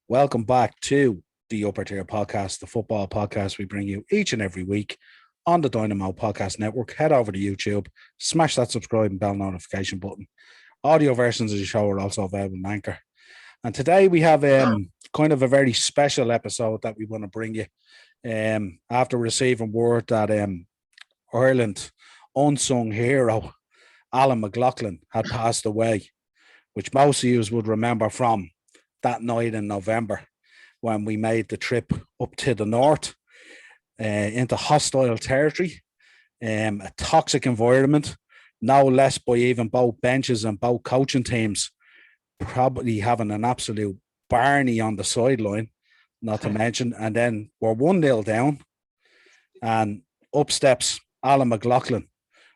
Welcome back to the Upper Tier Podcast, the football podcast we bring you each and every week on the Dynamo Podcast Network. Head over to YouTube, smash that subscribe and bell notification button. Audio versions of the show are also available on Anchor. And today we have kind of a very special episode that we want to bring you after receiving word that Ireland unsung hero Alan McLoughlin had passed away, which most of you would remember from that night in November when we made the trip up to the north into hostile territory, a toxic environment, no less by even both benches and both coaching teams probably having an absolute Barney on the sideline, not to mention, and then we're 1-0 down and up steps Alan McLoughlin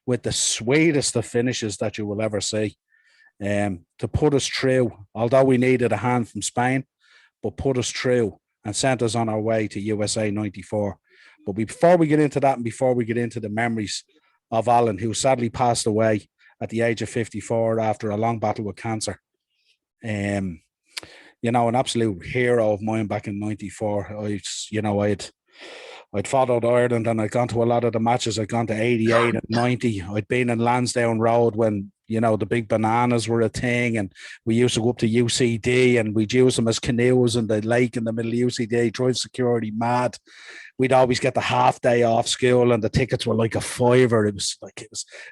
with the sweetest of finishes that you will ever see. To put us through, although we needed a hand from Spain, but put us through and sent us on our way to USA 94. But before we get into that and before we get into the memories of Alan, who sadly passed away at the age of 54 after a long battle with cancer, an absolute hero of mine back in 94. I'd followed Ireland and I'd gone to a lot of the matches. I'd gone to 88 and 90. I'd been in Lansdowne Road when, the big bananas were a thing, and we used to go up to UCD and we'd use them as canoes in the lake in the middle of UCD, drive security mad. We'd always get the half day off school and the tickets were like a fiver. It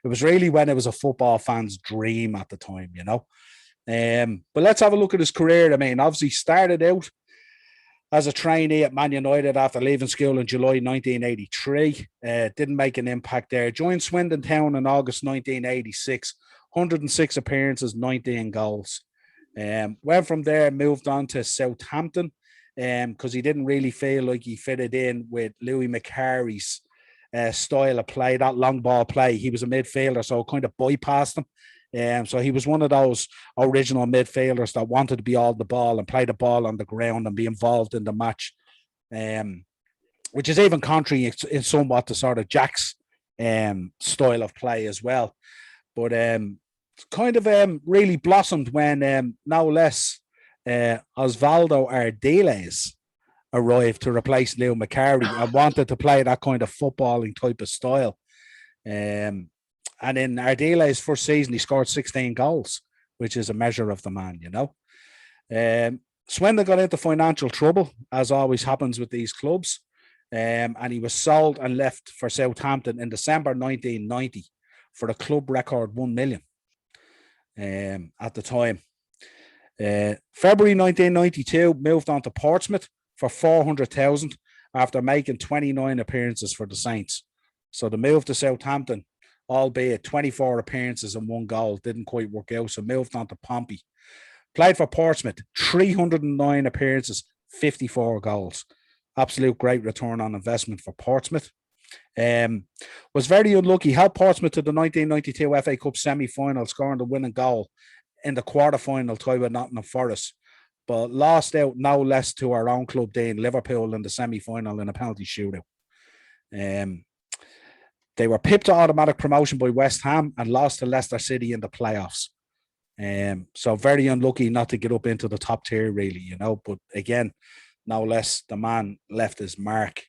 was really when it was a football fan's dream at the time, But let's have a look at his career. I mean, obviously started out as a trainee at Man United after leaving school in July 1983. Didn't make an impact there. Joined Swindon Town in August 1986. 106 appearances, 19 goals. Went from there, moved on to Southampton because he didn't really feel like he fitted in with Louis McCarry's style of play, that long ball play. He was a midfielder, so kind of bypassed him. So he was one of those original midfielders that wanted to be all the ball and play the ball on the ground and be involved in the match, which is even contrary in somewhat to sort of Jack's style of play as well. But really blossomed when no less Osvaldo Ardiles arrived to replace Leo McCarry and wanted to play that kind of footballing type of style. And in Ardiles' first season, he scored 16 goals, which is a measure of the man, Swindon got into financial trouble, as always happens with these clubs, and he was sold and left for Southampton in December 1990 for a club record 1 million at the time. February 1992, moved on to Portsmouth for 400,000 after making 29 appearances for the Saints. So the move to Southampton, albeit 24 appearances and 1 goal, didn't quite work out. So moved on to Pompey. Played for Portsmouth, 309 appearances, 54 goals. Absolute great return on investment for Portsmouth. Was very unlucky. Helped Portsmouth to the 1992 FA Cup semi-final, scoring the winning goal in the quarter-final tie with Nottingham Forest, but lost out no less to our own club, Liverpool, in the semi-final in a penalty shootout. They were pipped to automatic promotion by West Ham and lost to Leicester City in the playoffs. So very unlucky not to get up into the top tier, really, But again, no less, the man left his mark,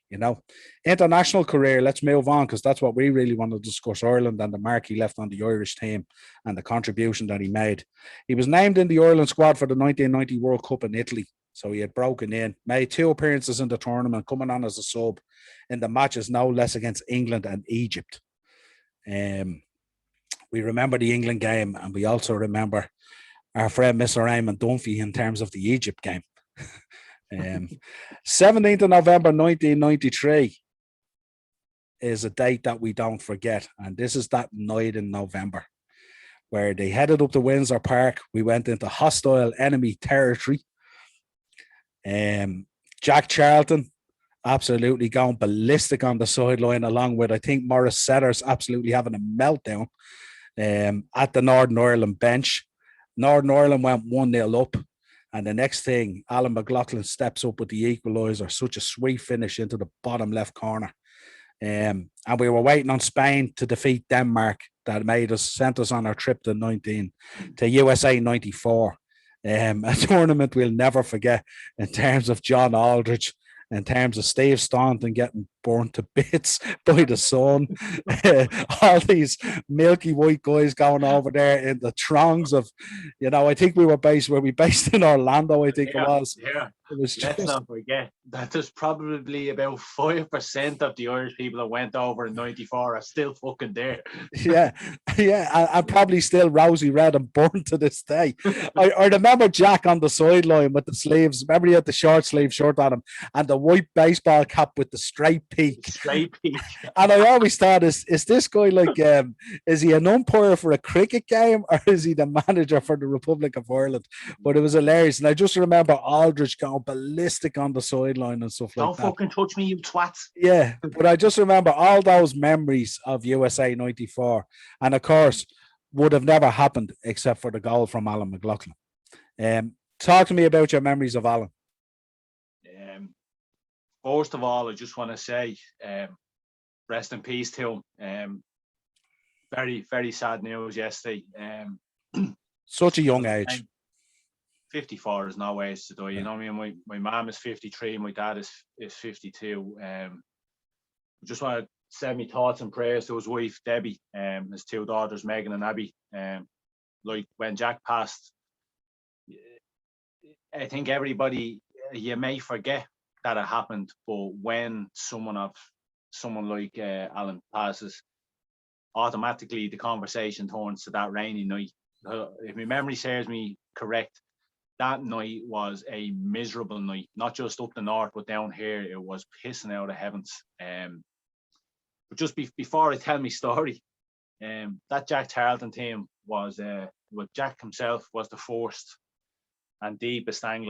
International career, let's move on, because that's what we really want to discuss, Ireland and the mark he left on the Irish team and the contribution that he made. He was named in the Ireland squad for the 1990 World Cup in Italy, so he had broken in, made 2 appearances in the tournament, coming on as a sub in the matches no less against England and Egypt. We remember the England game, and we also remember our friend Mr. Eamon Dunphy in terms of the Egypt game. 17th of November 1993 is a date that we don't forget, and this is that night in November where they headed up to Windsor Park. We went into hostile enemy territory. Jack Charlton absolutely going ballistic on the sideline, along with, I think, Maurice Setters absolutely having a meltdown at the Northern Ireland bench. Northern Ireland went 1-0 up. And the next thing, Alan McLoughlin steps up with the equaliser, such a sweet finish into the bottom left corner. And we were waiting on Spain to defeat Denmark that sent us on our trip to USA 94. A tournament we'll never forget in terms of John Aldridge, in terms of Steve Staunton getting burnt to bits by the sun, all these milky white guys going over there in the throngs of, I think we based in Orlando, I think it was. Yeah. It was Let's not forget that there's probably about 5% of the Irish people that went over in '94 are still fucking there. Yeah, and probably still rosy red and burnt to this day. I remember Jack on the sideline with the sleeves. Remember he had the short sleeve shirt on him and the white baseball cap with the straight peak. And I always thought, is this guy like, is he an umpire for a cricket game or is he the manager for the Republic of Ireland? But it was hilarious. And I just remember Aldridge going ballistic on the sideline and stuff like that. Don't fucking touch me, you twat. Yeah, but I just remember all those memories of USA 94. And of course, would have never happened except for the goal from Alan McLoughlin. Talk to me about your memories of Alan. First of all, I just want to say, rest in peace to him. Very, very sad news yesterday. Such a young age. 54 is no age to die. You know what I mean? My mom is 53, my dad is 52. Just want to send me thoughts and prayers to his wife, Debbie, his two daughters, Megan and Abby. Like when Jack passed, I think everybody, you may forget that it happened, but when someone like Alan passes, automatically the conversation turns to that rainy night. If my memory serves me correct, that night was a miserable night, not just up the north, but down here, it was pissing out of heavens. But just before I tell my story, that Jack Charlton team was, Jack himself was the first and deepest of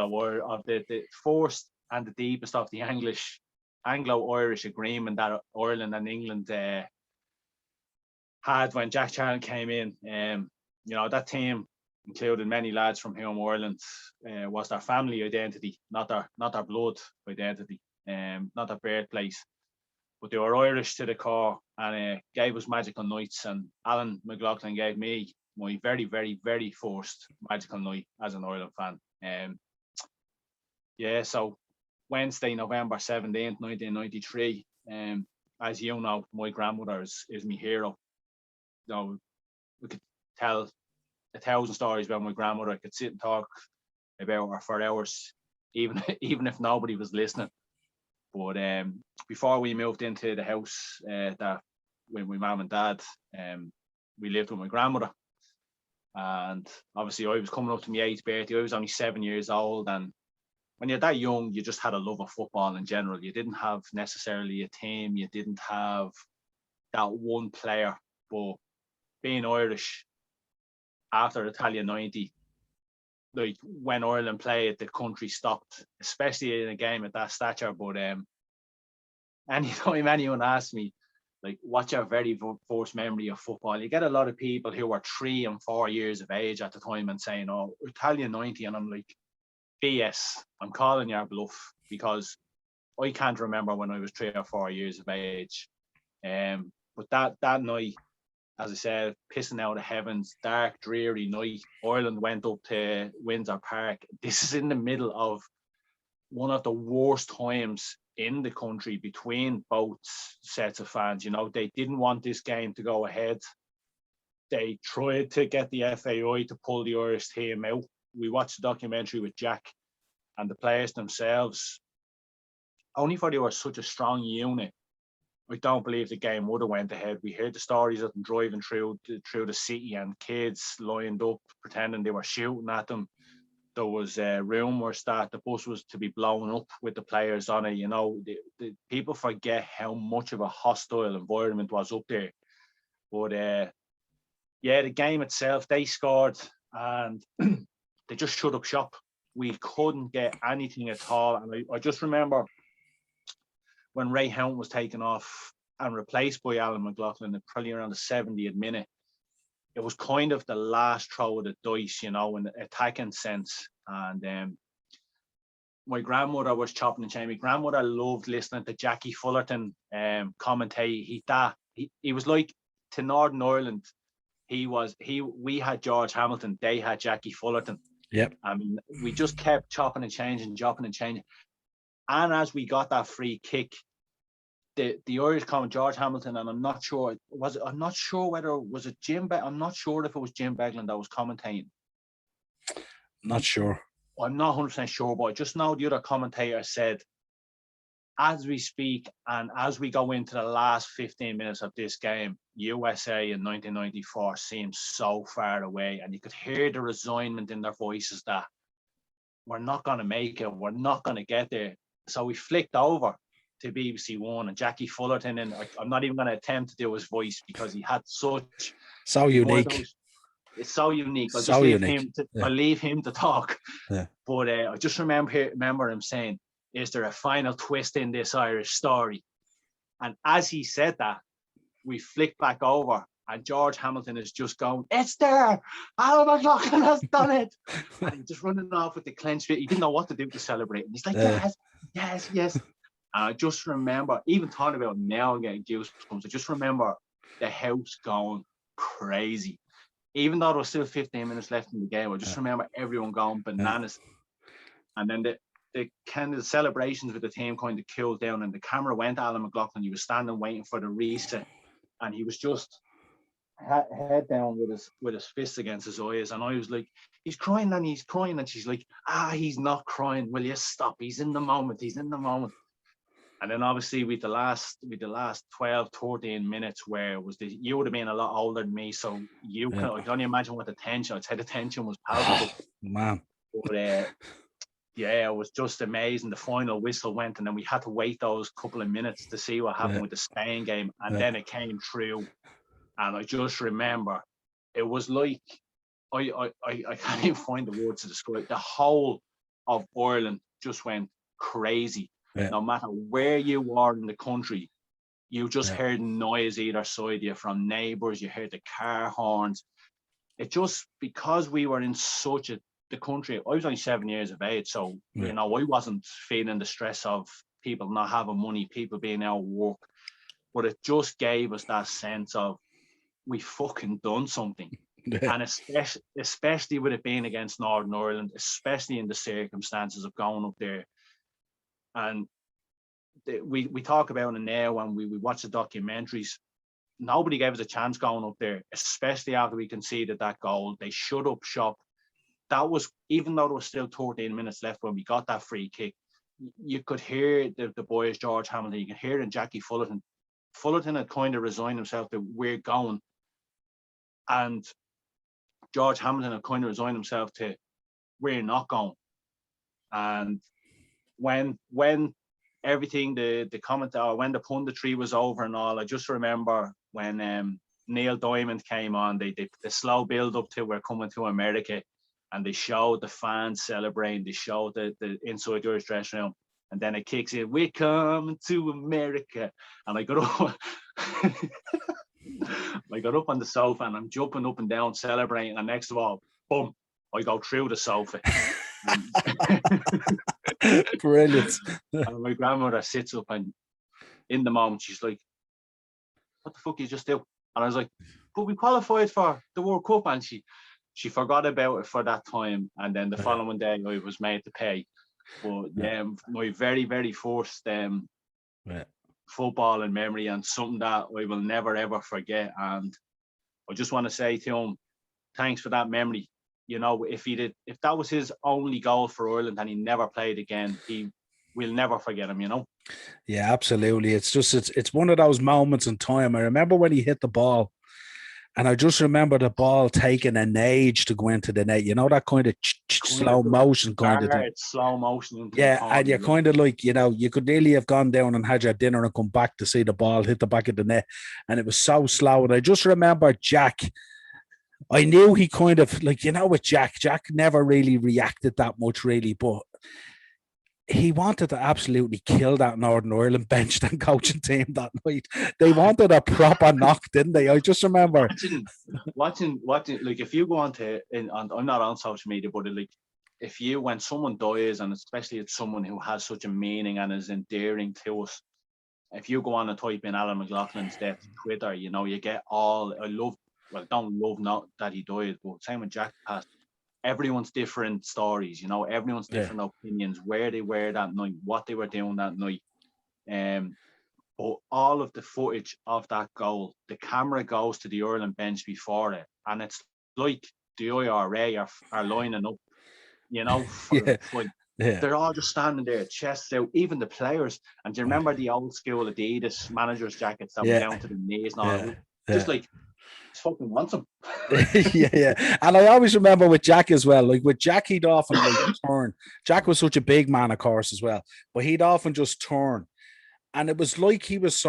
the first and the deepest of the Anglo-Irish agreement that Ireland and England had when Jack Charlton came in. That team included many lads from home Ireland, was their family identity, not their blood identity, not their birthplace. But they were Irish to the core and gave us magical nights. And Alan McLoughlin gave me my very, very, very first magical night as an Ireland fan. So Wednesday, November 17th, 1993. As you know, my grandmother is my hero. We could tell 1,000 stories about my grandmother. I could sit and talk about her for hours, even if nobody was listening. But before we moved into the house that with my mum and dad, we lived with my grandmother. And obviously I was coming up to my 8th birthday. I was only 7 years old. And when you're that young, you just had a love of football in general. You didn't have necessarily a team. You didn't have that one player. But being Irish, after Italia 90, like when Ireland played, the country stopped, especially in a game at that stature. But anytime anyone asks me, like, what's your very first memory of football? You get a lot of people who were 3 and 4 years of age at the time and saying, oh, Italia 90. And I'm like, BS, I'm calling your bluff, because I can't remember when I was 3 or 4 years of age. But that night, as I said, pissing out of heavens, dark, dreary night. Ireland went up to Windsor Park. This is in the middle of one of the worst times in the country between both sets of fans. They didn't want this game to go ahead. They tried to get the FAI to pull the Irish team out. We watched the documentary with Jack, and the players themselves, only for they were such a strong unit, I don't believe the game would have went ahead. We heard the stories of them driving through the city and kids lined up pretending they were shooting at them. There was rumours that the bus was to be blown up with the players on it. The people forget how much of a hostile environment was up there. But the game itself, they scored and they just shut up shop. We couldn't get anything at all. And I just remember when Ray Hount was taken off and replaced by Alan McLoughlin, probably around the 70th minute, it was kind of the last throw of the dice, in the attacking sense. And my grandmother was chopping and changing. My grandmother loved listening to Jackie Fullerton commentate. He was like, to Northern Ireland, we had George Hamilton, they had Jackie Fullerton. Yep. I mean, we just kept chopping and changing. And as we got that free kick, the Irish comment, George Hamilton, and I'm not sure whether it was Jim I'm not sure if it was Jim Beglin that was commentating. Not sure. I'm not 100% sure, but I just know the other commentator said, as we speak and as we go into the last 15 minutes of this game, USA in 1994 seems so far away, and you could hear the resignment in their voices that we're not going to make it, we're not going to get there. So we flicked over to BBC One, and Jackie Fullerton, and I'm not even going to attempt to do his voice because he had such unique. It's so unique. I'll so just leave unique. him to I'll leave him to talk. Yeah. But I just remember him saying, "Is there a final twist in this Irish story?" And as he said that, we flicked back over, and George Hamilton is just going, "It's there! Alan McLoughlin has done it!" And he's just running off with the clenched fist. He didn't know what to do to celebrate. And he's like, yes. And I just remember, even talking about it now and getting goosebumps, I just remember the house going crazy. Even though there was still 15 minutes left in the game, I just remember everyone going bananas. And then the kind of celebrations with the team kind of cooled down, and the camera went to Alan McLoughlin. He was standing waiting for the reset, and he was just head down with his fists against his eyes. And I was like, he's crying, and she's like, he's not crying. Will you stop? He's in the moment. And then obviously with the last 12, 13 minutes, where it was you would have been a lot older than me, so I can only imagine what the tension. I'd say the tension was palpable. Man. But it was just amazing. The final whistle went, and then we had to wait those couple of minutes to see what happened with the Spain game, and then it came through. And I just remember, it was like, I can't even find the words to describe. The whole of Ireland just went crazy. Yeah. No matter where you are in the country, you just heard noise either side of you, from neighbours, you heard the car horns. It just, because we were in the country, I was only 7 years of age, so, I wasn't feeling the stress of people not having money, people being out of work, but it just gave us that sense of, we fucking done something. And especially with it being against Northern Ireland, especially in the circumstances of going up there. And we talk about it now when we watch the documentaries. Nobody gave us a chance going up there, especially after we conceded that goal. They shut up shop. That was, even though there was still 13 minutes left when we got that free kick, you could hear the boys, George Hamilton, you could hear it in Jackie Fullerton. Fullerton had kind of resigned himself that we're going. And George Hamilton had kind of resigned himself to, we're not going. And when everything, the comment, when the punditry was over and all, I just remember when Neil Diamond came on, the slow build up to we're coming to America, and they showed the fans celebrating, they showed the inside Irish dressing room, and then it kicks in, we're coming to America. And I got up on the sofa, and I'm jumping up and down celebrating, and next of all, boom, I go through the sofa. Brilliant. And my grandmother sits up, and in the moment she's like, what the fuck you just do? And I was like, but we qualified for the World Cup. And she forgot about it for that time, and then the following day I was made to pay. But my very, very first football in memory, and something that I will never ever forget. And I just want to say to him, thanks for that memory. If that was his only goal for Ireland and he never played again, we'll never forget him, Yeah, absolutely. It's one of those moments in time. I remember when he hit the ball, and I just remember the ball taking an age to go into the net. That kind of slow motion kind of thing. Slow motion. Yeah, and you're kind of like, you could nearly have gone down and had your dinner and come back to see the ball hit the back of the net. And it was so slow. And I just remember Jack, I knew he kind of, like, with Jack never really reacted that much, really, but he wanted to absolutely kill that Northern Ireland bench and coaching team that night. They wanted a proper knock, didn't they? I just remember watching. Like, if you go on I'm not on social media, but like, when someone dies, and especially it's someone who has such a meaning and is endearing to us, if you go on and type in Alan McLoughlin's death Twitter, you get all. Don't love not that he died, but same when Jack passed. everyone's different stories, everyone's different opinions, where they were that night, what they were doing that night. But all of the footage of that goal, the camera goes to the Ireland bench before it, and it's like the IRA are lining up, for the fight. Yeah. They're all just standing there, chests out, even the players. And do you remember the old school Adidas managers jackets that were down to the knees and all? Just like, just fucking wants them. yeah. And I always remember with Jack as well. Like with Jack, he'd often turn. Jack was such a big man, of course, as well. But he'd often just turn. And it was like he was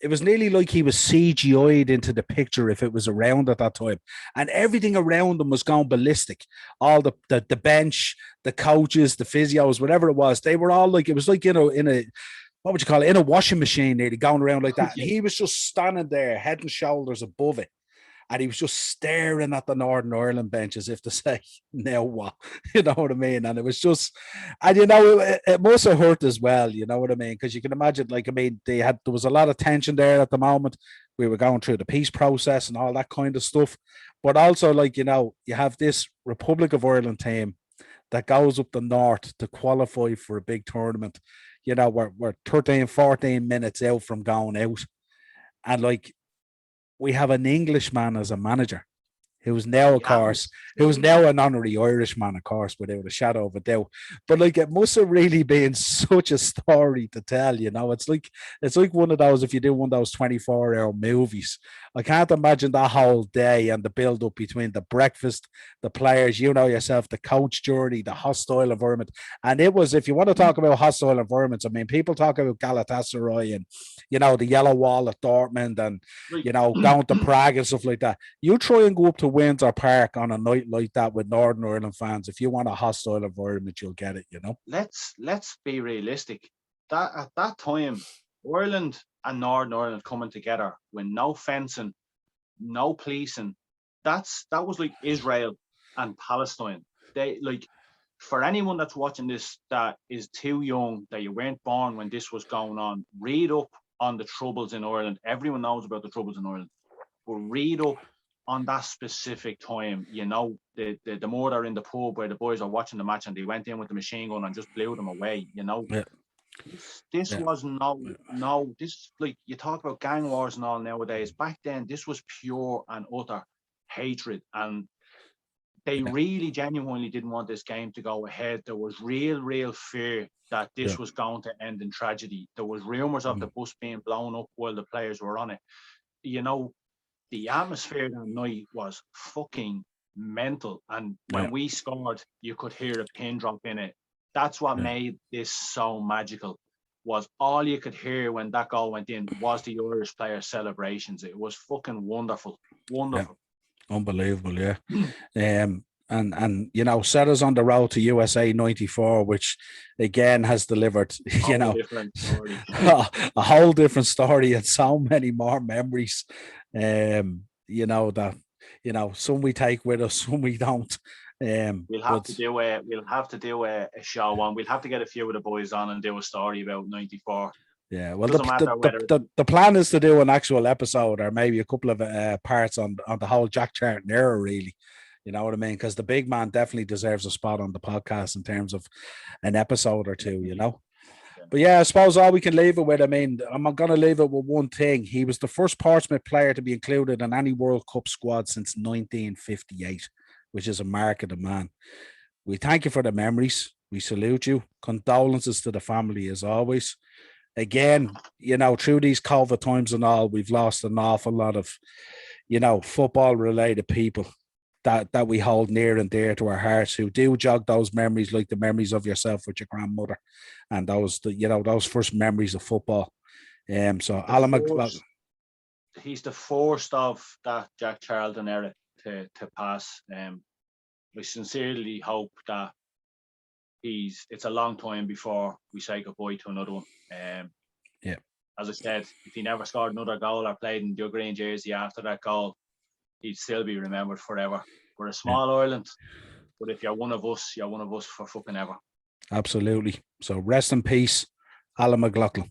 it was nearly like he was CGI'd into the picture if it was around at that time. And everything around him was going ballistic. All the bench, the coaches, the physios, whatever it was, they were all like, it was like, in a, what would you call it? In a washing machine, nearly going around like that. And he was just standing there, head and shoulders above it. And he was just staring at the Northern Ireland bench as if to say, now what? You know what I mean? And it was just, and it must have hurt as well, you know what I mean? Because you can imagine, there was a lot of tension there at the moment. We were going through the peace process and all that kind of stuff. But also, you have this Republic of Ireland team that goes up the north to qualify for a big tournament. We're 13, 14 minutes out from going out. And we have an Englishman as a manager who's now, of course, who's now an honorary Irishman, of course, without a shadow of a doubt. But it must have really been such a story to tell, It's like one of those, if you do one of those 24-hour movies. I can't imagine that whole day and the build-up between the breakfast, the players, yourself, the coach journey, the hostile environment. And it was, if you want to talk about hostile environments, I mean, people talk about Galatasaray and, the yellow wall at Dortmund and, going to Prague and stuff like that. You try and go up to Windsor Park on a night like that with Northern Ireland fans. If you want a hostile environment, you'll get it, Let's be realistic. That at that time, Ireland and Northern Ireland coming together with no fencing, no policing. That was like Israel and Palestine. They for anyone that's watching this that is too young, that you weren't born when this was going on, read up on the troubles in Ireland. Everyone knows about the troubles in Ireland. But read up on that specific time, the murder in the pub where the boys are watching the match and they went in with the machine gun and just blew them away, Yeah. This was this, you talk about gang wars and all nowadays. Back then, this was pure and utter hatred. And they really genuinely didn't want this game to go ahead. There was real fear that this was going to end in tragedy. There was rumors of the bus being blown up while the players were on it. The atmosphere that night was fucking mental. And when we scored, you could hear a pin drop in it. That's what made this so magical, was all you could hear when that goal went in was the Irish players' celebrations. It was fucking wonderful. Wonderful. Yeah. Unbelievable, yeah. And set us on the road to USA 94, which again has delivered, a whole different story and so many more memories. Some we take with us, some we don't. We'll have to do a show on. We'll have to get a few of the boys on and do a story about 94. Yeah, well, the plan is to do an actual episode or maybe a couple of parts on the whole Jack Charlton era, really. You know what I mean? Because the big man definitely deserves a spot on the podcast in terms of an episode or two, But yeah, I suppose all we can leave it with, I mean, I'm going to leave it with one thing. He was the first Portsmouth player to be included in any World Cup squad since 1958, which is a mark of the man. We thank you for the memories. We salute you. Condolences to the family as always. Again, through these COVID times and all, we've lost an awful lot of, football related people that we hold near and dear to our hearts, who do jog those memories, like the memories of yourself with your grandmother and those first memories of football. So Alan McLoughlin, he's the first of that Jack Charlton era to pass. We sincerely hope that it's a long time before we say goodbye to another one. As I said, if he never scored another goal or played in your green jersey after that goal, he'd still be remembered forever. We're a small Ireland, but if you're one of us for fucking ever. Absolutely. So rest in peace, Alan McLoughlin.